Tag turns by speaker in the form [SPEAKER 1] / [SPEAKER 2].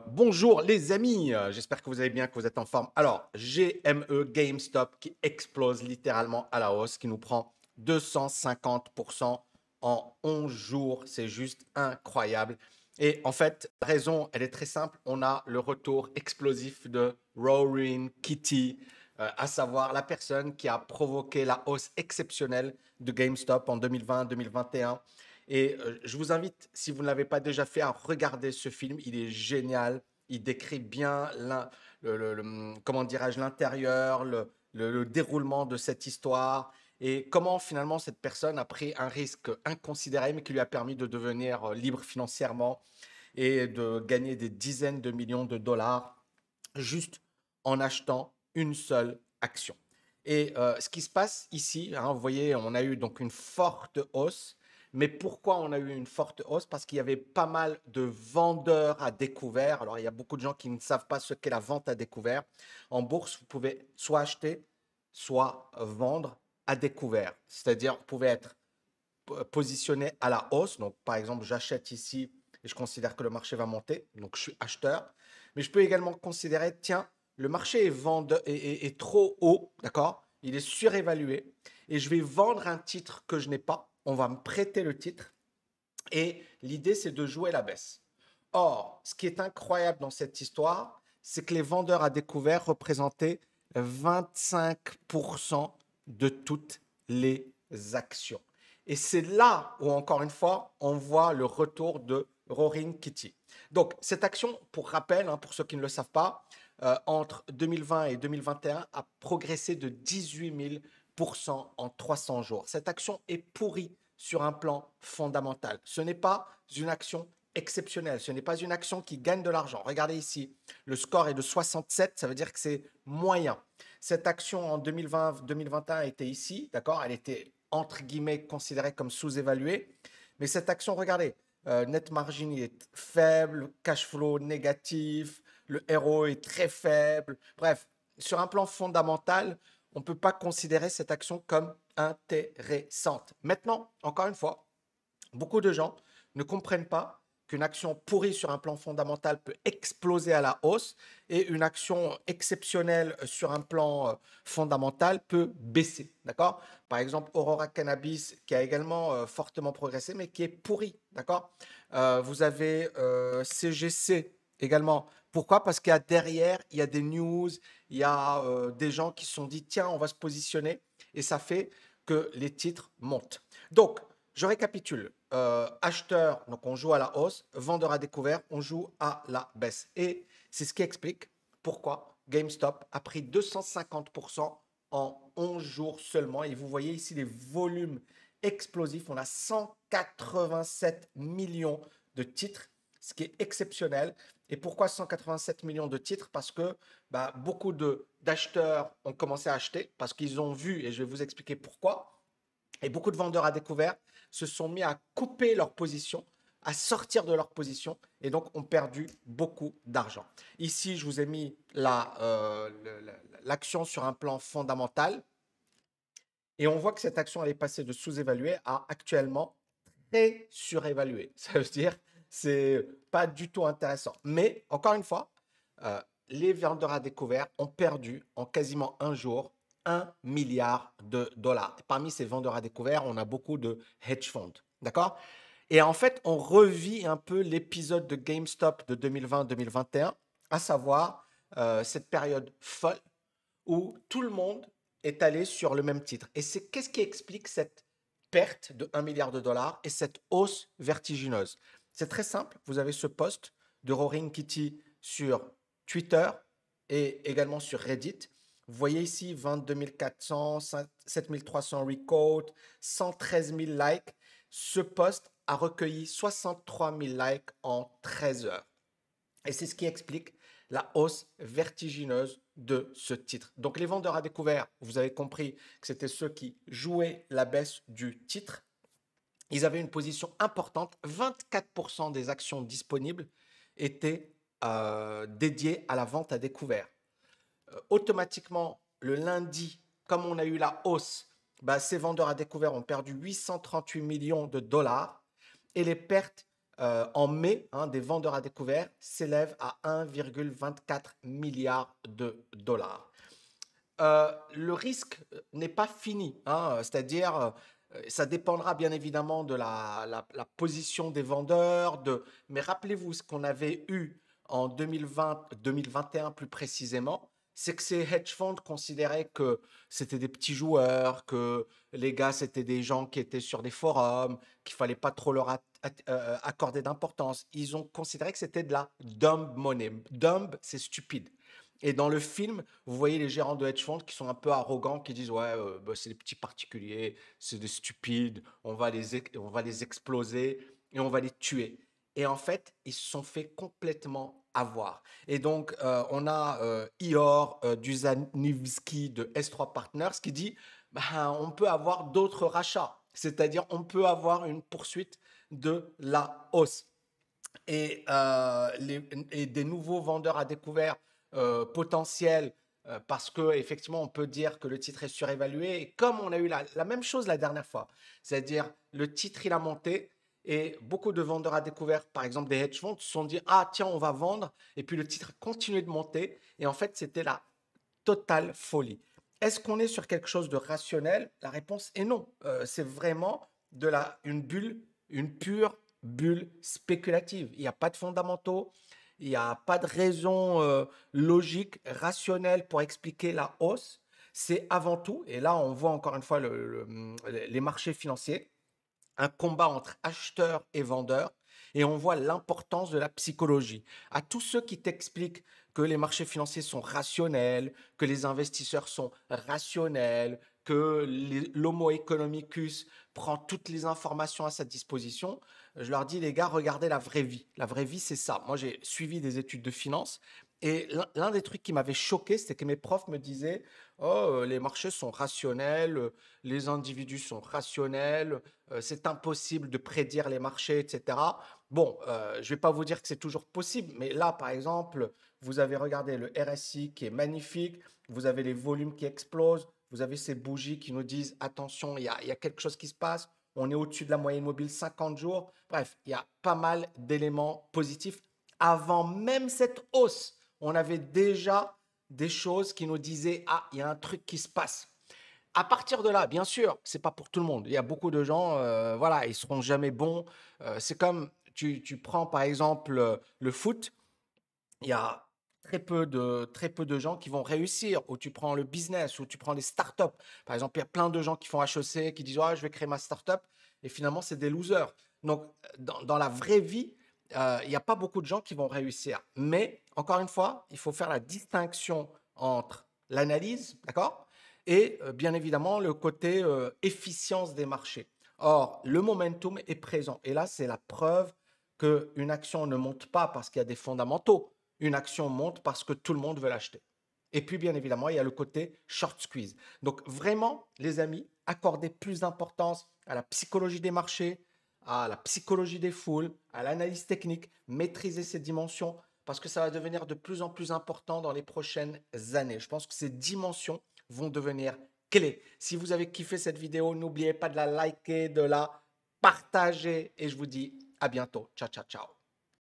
[SPEAKER 1] Bonjour les amis, j'espère que vous allez bien, que vous êtes en forme. Alors, GME GameStop qui explose littéralement à la hausse, qui nous prend 250% en 11 jours. C'est juste incroyable. Et en fait, la raison, elle est très simple. On a le retour explosif de Roaring Kitty, à savoir la personne qui a provoqué la hausse exceptionnelle de GameStop en 2020-2021. Et je vous invite, si vous ne l'avez pas déjà fait, à regarder ce film. Il est génial. Il décrit bien comment dirais-je, l'intérieur, le déroulement de cette histoire et comment finalement cette personne a pris un risque inconsidéré, mais qui lui a permis de devenir libre financièrement et de gagner des dizaines de millions de dollars juste en achetant une seule action. Et ce qui se passe ici, hein, vous voyez, on a eu donc une forte hausse. Mais pourquoi on a eu une forte hausse? Parce qu'il y avait pas mal de vendeurs à découvert. Alors, il y a beaucoup de gens qui ne savent pas ce qu'est la vente à découvert. En bourse, vous pouvez soit acheter, soit vendre à découvert. C'est-à-dire, vous pouvez être positionné à la hausse. Donc, par exemple, j'achète ici et je considère que le marché va monter. Donc, je suis acheteur. Mais je peux également considérer, tiens, le marché est trop haut, d'accord? Il est surévalué et je vais vendre un titre que je n'ai pas. On va me prêter le titre et l'idée, c'est de jouer la baisse. Or, ce qui est incroyable dans cette histoire, c'est que les vendeurs à découvert représentaient 25% de toutes les actions. Et c'est là où, encore une fois, on voit le retour de Roaring Kitty. Donc, cette action, pour rappel, hein, pour ceux qui ne le savent pas, entre 2020 et 2021, a progressé de 18 000% en 300 jours. Cette action est pourrie sur un plan fondamental. Ce n'est pas une action exceptionnelle, ce n'est pas une action qui gagne de l'argent. Regardez ici, le score est de 67, ça veut dire que c'est moyen. Cette action en 2020-2021 était ici, d'accord? Elle était entre guillemets considérée comme sous-évaluée. Mais cette action, regardez, net margin il est faible, cash flow négatif, le RO est très faible. Bref, sur un plan fondamental, on ne peut pas considérer cette action comme intéressante. Maintenant, encore une fois, beaucoup de gens ne comprennent pas qu'une action pourrie sur un plan fondamental peut exploser à la hausse et une action exceptionnelle sur un plan fondamental peut baisser. D'accord? Par exemple, Aurora Cannabis qui a également fortement progressé mais qui est pourri. D'accord? Vous avez CGC également. Pourquoi? Parce qu'il y a derrière, il y a des news, il y a des gens qui se sont dit tiens, on va se positionner et ça fait que les titres montent. Donc, je récapitule. Acheteur, donc on joue à la hausse. Vendeur à découvert, on joue à la baisse. Et c'est ce qui explique pourquoi GameStop a pris 250% en 11 jours seulement. Et vous voyez ici les volumes explosifs. On a 187 millions de titres, ce qui est exceptionnel. Et pourquoi 187 millions de titres? Parce que beaucoup d'acheteurs ont commencé à acheter, parce qu'ils ont vu, et je vais vous expliquer pourquoi. Et beaucoup de vendeurs à découvert se sont mis à couper leur position, à sortir de leur position, et donc ont perdu beaucoup d'argent. Ici, je vous ai mis l'action sur un plan fondamental, et on voit que cette action, elle est passée de sous-évaluée à actuellement très surévaluée. Ça veut dire c'est pas du tout intéressant. Mais encore une fois, les vendeurs à découvert ont perdu en quasiment un jour 1 milliard de dollars. Parmi ces vendeurs à découvert, on a beaucoup de hedge funds. D'accord? Et en fait, on revit un peu l'épisode de GameStop de 2020-2021, à savoir cette période folle où tout le monde est allé sur le même titre. Et c'est qu'est-ce qui explique cette perte de 1 milliard de dollars et cette hausse vertigineuse? C'est très simple. Vous avez ce post de Roaring Kitty sur Twitter et également sur Reddit. Vous voyez ici 22 400, 7 300 requotes, 113 000 likes. Ce post a recueilli 63 000 likes en 13 heures. Et c'est ce qui explique la hausse vertigineuse de ce titre. Donc les vendeurs à découvert, vous avez compris que c'était ceux qui jouaient la baisse du titre. Ils avaient une position importante. 24% des actions disponibles étaient dédiées à la vente à découvert. Automatiquement, le lundi, comme on a eu la hausse, ces vendeurs à découvert ont perdu 838 millions de dollars et les pertes en mai, hein, des vendeurs à découvert s'élèvent à 1,24 milliard de dollars. Le risque n'est pas fini, hein, c'est-à-dire ça dépendra bien évidemment de la position des vendeurs, mais rappelez-vous ce qu'on avait eu en 2020, 2021 plus précisément, c'est que ces hedge funds considéraient que c'était des petits joueurs, que les gars c'était des gens qui étaient sur des forums, qu'il fallait pas trop leur accorder d'importance. Ils ont considéré que c'était de la dumb money. Dumb, c'est stupide. Et dans le film, vous voyez les gérants de hedge funds qui sont un peu arrogants, qui disent ouais, bah, c'est des petits particuliers, c'est des stupides, on va les exploser et on va les tuer. Et en fait, ils se sont fait complètement avoir. Et donc, on a Ior Duzanivski de S3 Partners qui dit bah, on peut avoir d'autres rachats, c'est-à-dire on peut avoir une poursuite de la hausse. Et, et des nouveaux vendeurs à découvert potentiels parce que effectivement on peut dire que le titre est surévalué et comme on a eu la même chose la dernière fois, c'est-à-dire le titre il a monté et beaucoup de vendeurs à découvert, par exemple des hedge funds, se sont dit ah tiens on va vendre et puis le titre a continué de monter et en fait c'était la totale folie. Est-ce qu'on est sur quelque chose de rationnel? La réponse est non. C'est vraiment une bulle, une pure bulle spéculative. Il n'y a pas de fondamentaux, il n'y a pas de raison logique, rationnelle pour expliquer la hausse. C'est avant tout, et là on voit encore une fois les marchés financiers, un combat entre acheteurs et vendeurs et on voit l'importance de la psychologie. À tous ceux qui t'expliquent que les marchés financiers sont rationnels, que les investisseurs sont rationnels, que l'homo economicus prend toutes les informations à sa disposition, je leur dis les gars, regardez la vraie vie. La vraie vie, c'est ça. Moi, j'ai suivi des études de finance et l'un des trucs qui m'avait choqué, c'était que mes profs me disaient oh, les marchés sont rationnels, les individus sont rationnels, c'est impossible de prédire les marchés, etc. Bon, je ne vais pas vous dire que c'est toujours possible, mais là, par exemple, vous avez regardé le RSI qui est magnifique, vous avez les volumes qui explosent, vous avez ces bougies qui nous disent attention, il y a quelque chose qui se passe, on est au-dessus de la moyenne mobile 50 jours. Bref, il y a pas mal d'éléments positifs. Avant même cette hausse, on avait déjà des choses qui nous disaient ah, il y a un truc qui se passe. À partir de là, bien sûr, c'est pas pour tout le monde. Il y a beaucoup de gens, voilà, ils seront jamais bons. C'est comme tu prends par exemple le foot, il y a très peu de gens qui vont réussir. Ou tu prends le business, ou tu prends les startups. Par exemple, il y a plein de gens qui font HEC, qui disent ouais, je vais créer ma startup, et finalement c'est des losers. Donc dans la vraie vie, il n'y a pas beaucoup de gens qui vont réussir. Mais encore une fois, il faut faire la distinction entre l'analyse, d'accord, et bien évidemment le côté efficience des marchés. Or, le momentum est présent. Et là, c'est la preuve qu'une action ne monte pas parce qu'il y a des fondamentaux. Une action monte parce que tout le monde veut l'acheter. Et puis, bien évidemment, il y a le côté short squeeze. Donc, vraiment, les amis, accordez plus d'importance à la psychologie des marchés, à la psychologie des foules, à l'analyse technique, maîtriser ces dimensions parce que ça va devenir de plus en plus important dans les prochaines années. Je pense que ces dimensions vont devenir clés. Si vous avez kiffé cette vidéo, n'oubliez pas de la liker, de la partager et je vous dis à bientôt. Ciao, ciao, ciao.